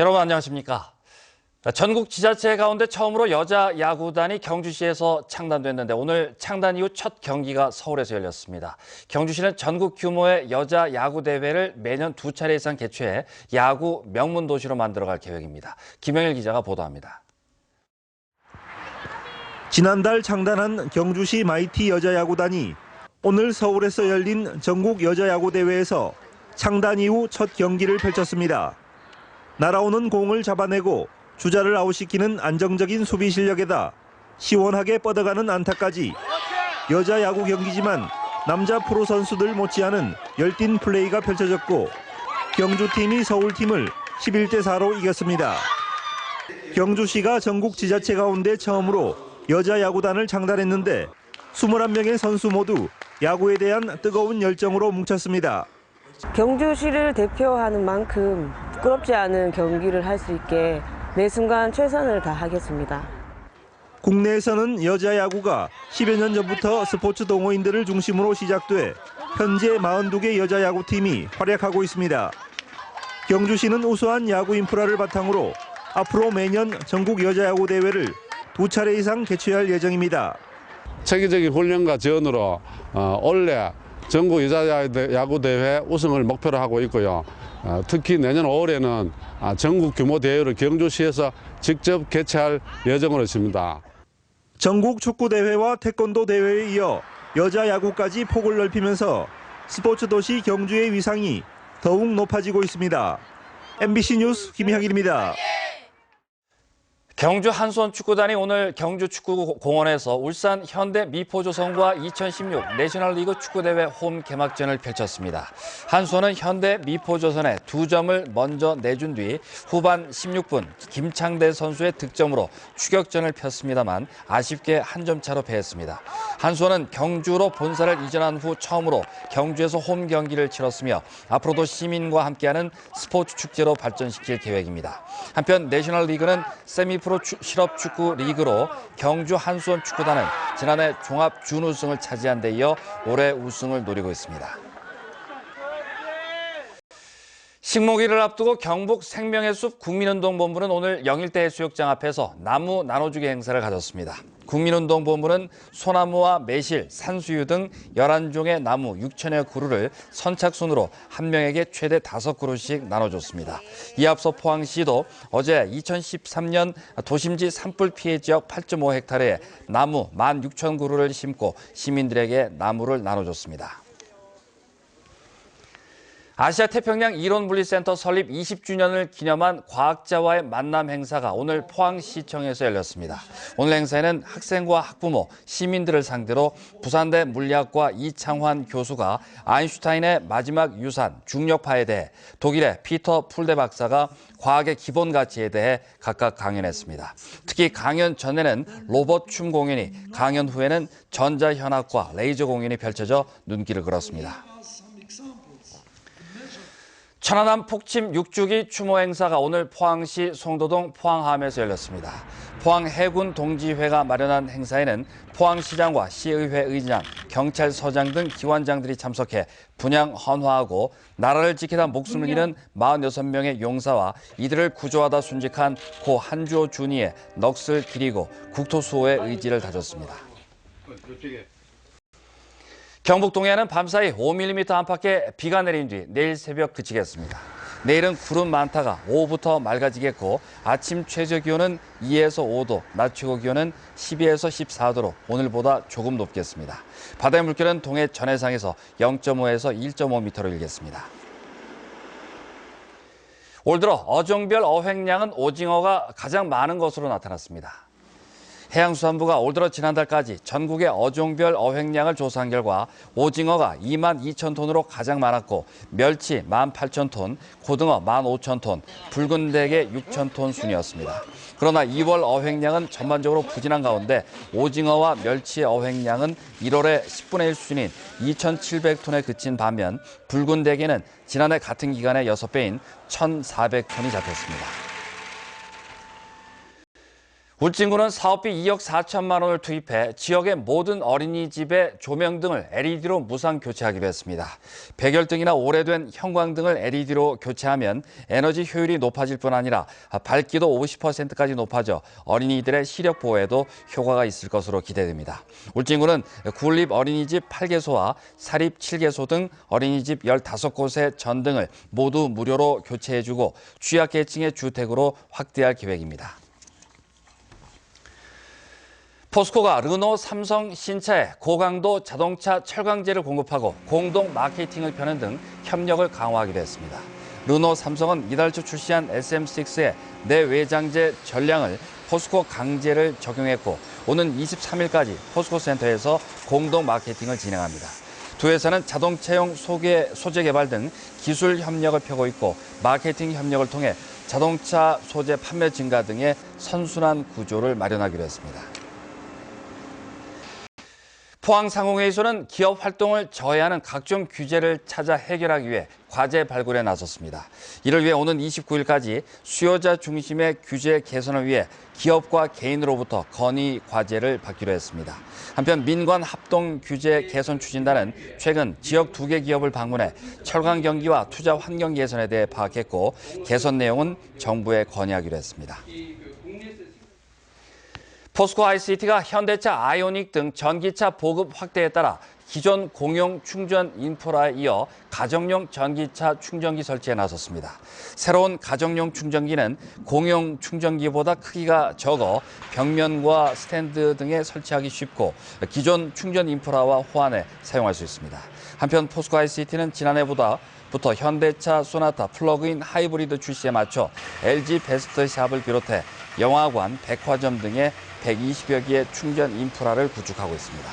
여러분 안녕하십니까? 전국 지자체 가운데 처음으로 여자 야구단이 경주시에서 창단됐는데 오늘 창단 이후 첫 경기가 서울에서 열렸습니다. 경주시는 전국 규모의 여자 야구 대회를 매년 2차례 이상 개최해 야구 명문 도시로 만들어갈 계획입니다. 김영일 기자가 보도합니다. 지난달 창단한 경주시 마이티 여자야구단이 오늘 서울에서 열린 전국 여자야구대회에서 창단 이후 첫 경기를 펼쳤습니다. 날아오는 공을 잡아내고 주자를 아웃시키는 안정적인 수비 실력에다 시원하게 뻗어가는 안타까지 여자 야구 경기지만 남자 프로 선수들 못지않은 열띤 플레이가 펼쳐졌고 경주팀이 서울팀을 11대4로 이겼습니다. 경주시가 전국 지자체 가운데 처음으로 여자 야구단을 창단했는데 21명의 선수 모두 야구에 대한 뜨거운 열정으로 뭉쳤습니다. 경주시를 대표하는 만큼 부끄럽지 않은 경기를 할 수 있게 매 순간 최선을 다하겠습니다. 국내에서는 여자 야구가 10여 년 전부터 스포츠 동호인들을 중심으로 시작돼 현재 42개 여자 야구팀이 활약하고 있습니다. 경주시는 우수한 야구 인프라를 바탕으로 앞으로 매년 전국 여자 야구 대회를 2차례 이상 개최할 예정입니다. 체계적인 훈련과 지원으로 올해 전국 여자야구대회 우승을 목표로 하고 있고요. 특히 내년 5월에는 전국 규모 대회를 경주시에서 직접 개최할 예정으로 있습니다. 전국 축구대회와 태권도 대회에 이어 여자야구까지 폭을 넓히면서 스포츠 도시 경주의 위상이 더욱 높아지고 있습니다. MBC 뉴스 김형일입니다. 경주 한수원 축구단이 오늘 경주축구공원에서 울산 현대 미포조선과 2016 내셔널리그 축구대회 홈 개막전을 펼쳤습니다. 한수원은 현대 미포조선에 2점을 먼저 내준 뒤 후반 16분 김창대 선수의 득점으로 추격전을 폈습니다만 아쉽게 한 점 차로 패했습니다. 한수원은 경주로 본사를 이전한 후 처음으로 경주에서 홈 경기를 치렀으며 앞으로도 시민과 함께하는 스포츠 축제로 발전시킬 계획입니다. 한편 내셔널리그는 세미프로 실업축구 리그로 경주 한수원 축구단은 지난해 종합 준우승을 차지한 데 이어 올해 우승을 노리고 있습니다. 식목일을 앞두고 경북 생명의 숲 국민운동본부는 오늘 영일대 해수욕장 앞에서 나무 나눠주기 행사를 가졌습니다. 국민운동본부는 소나무와 매실, 산수유 등 11종의 나무 6천여 그루를 선착순으로 한 명에게 최대 5그루씩 나눠줬습니다. 이에 앞서 포항시도 어제 2013년 도심지 산불 피해 지역 8.5헥타르에 나무 16,000그루를 심고 시민들에게 나무를 나눠줬습니다. 아시아태평양 이론물리센터 설립 20주년을 기념한 과학자와의 만남 행사가 오늘 포항시청에서 열렸습니다. 오늘 행사에는 학생과 학부모, 시민들을 상대로 부산대 물리학과 이창환 교수가 아인슈타인의 마지막 유산, 중력파에 대해, 독일의 피터 풀데 박사가 과학의 기본 가치에 대해 각각 강연했습니다. 특히 강연 전에는 로봇 춤 공연이, 강연 후에는 전자현악과 레이저 공연이 펼쳐져 눈길을 끌었습니다. 천안함 폭침 6주기 추모 행사가 오늘 포항시 송도동 포항함에서 열렸습니다. 포항 해군 동지회가 마련한 행사에는 포항시장과 시의회 의장, 경찰서장 등 기관장들이 참석해 분향 헌화하고 나라를 지키다 목숨을 잃은 46명의 용사와 이들을 구조하다 순직한 고 한주호 준이의 넋을 기리고 국토수호의 의지를 다졌습니다. 경북 동해안은 밤사이 5mm 안팎의 비가 내린 뒤 내일 새벽 그치겠습니다. 내일은 구름 많다가 오후부터 맑아지겠고 아침 최저 기온은 2에서 5도, 낮 최고 기온은 12에서 14도로 오늘보다 조금 높겠습니다. 바다의 물결은 동해 전해상에서 0.5에서 1.5m로 일겠습니다. 올 들어 어종별 어획량은 오징어가 가장 많은 것으로 나타났습니다. 해양수산부가 올 들어 지난달까지 전국의 어종별 어획량을 조사한 결과 오징어가 22,000톤으로 가장 많았고 멸치 18,000톤, 고등어 15,000톤, 붉은 대게 6,000톤 순이었습니다. 그러나 2월 어획량은 전반적으로 부진한 가운데 오징어와 멸치의 어획량은 1월의 10분의 1 수준인 2,700톤에 그친 반면 붉은 대게는 지난해 같은 기간의 6배인 1,400톤이 잡혔습니다. 울진군은 사업비 2억 4천만 원을 투입해 지역의 모든 어린이집의 조명 등을 LED로 무상 교체하기로 했습니다. 백열등이나 오래된 형광등을 LED로 교체하면 에너지 효율이 높아질 뿐 아니라 밝기도 50%까지 높아져 어린이들의 시력 보호에도 효과가 있을 것으로 기대됩니다. 울진군은 구립 어린이집 8개소와 사립 7개소 등 어린이집 15곳의 전등을 모두 무료로 교체해주고 취약계층의 주택으로 확대할 계획입니다. 포스코가 르노, 삼성, 신차에 고강도 자동차 철강제를 공급하고 공동 마케팅을 펴는 등 협력을 강화하기로 했습니다. 르노, 삼성은 이달 초 출시한 SM6의 내외장재 전량을 포스코 강제를 적용했고 오는 23일까지 포스코 센터에서 공동 마케팅을 진행합니다. 두 회사는 자동차용 소재 개발 등 기술 협력을 펴고 있고 마케팅 협력을 통해 자동차 소재 판매 증가 등의 선순환 구조를 마련하기로 했습니다. 포항상공회의소는 기업 활동을 저해하는 각종 규제를 찾아 해결하기 위해 과제 발굴에 나섰습니다. 이를 위해 오는 29일까지 수요자 중심의 규제 개선을 위해 기업과 개인으로부터 건의 과제를 받기로 했습니다. 한편 민관 합동 규제 개선 추진단은 최근 지역 2개 기업을 방문해 철강 경기와 투자 환경 개선에 대해 파악했고 개선 내용은 정부에 건의하기로 했습니다. 포스코 ICT가 현대차 아이오닉 등 전기차 보급 확대에 따라 기존 공용 충전 인프라에 이어 가정용 전기차 충전기 설치에 나섰습니다. 새로운 가정용 충전기는 공용 충전기보다 크기가 적어 벽면과 스탠드 등에 설치하기 쉽고 기존 충전 인프라와 호환에 사용할 수 있습니다. 한편 포스코 ICT는 지난해부터 현대차 소나타 플러그인 하이브리드 출시에 맞춰 LG 베스트샵을 비롯해 영화관, 백화점 등의 120여 개의 충전 인프라를 구축하고 있습니다.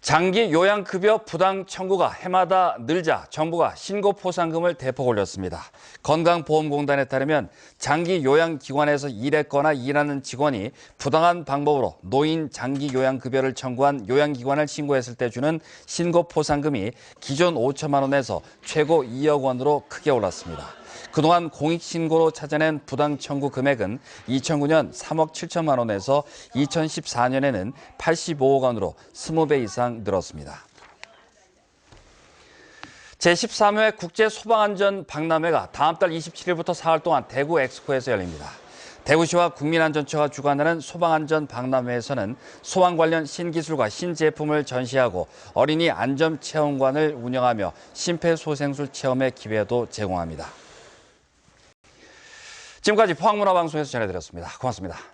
장기 요양급여 부당 청구가 해마다 늘자 정부가 신고포상금을 대폭 올렸습니다. 건강보험공단에 따르면 장기 요양기관에서 일했거나 일하는 직원이 부당한 방법으로 노인 장기 요양급여를 청구한 요양기관을 신고했을 때 주는 신고포상금이 기존 5천만 원에서 최고 2억 원으로 크게 올랐습니다. 그동안 공익신고로 찾아낸 부당 청구 금액은 2009년 3억 7천만 원에서 2014년에는 85억 원으로 20배 이상 늘었습니다. 제13회 국제소방안전 박람회가 다음 달 27일부터 사흘 동안 대구 엑스포에서 열립니다. 대구시와 국민안전처가 주관하는 소방안전 박람회에서는 소방 관련 신기술과 신제품을 전시하고 어린이 안전체험관을 운영하며 심폐소생술 체험의 기회도 제공합니다. 지금까지 포항문화방송에서 전해드렸습니다. 고맙습니다.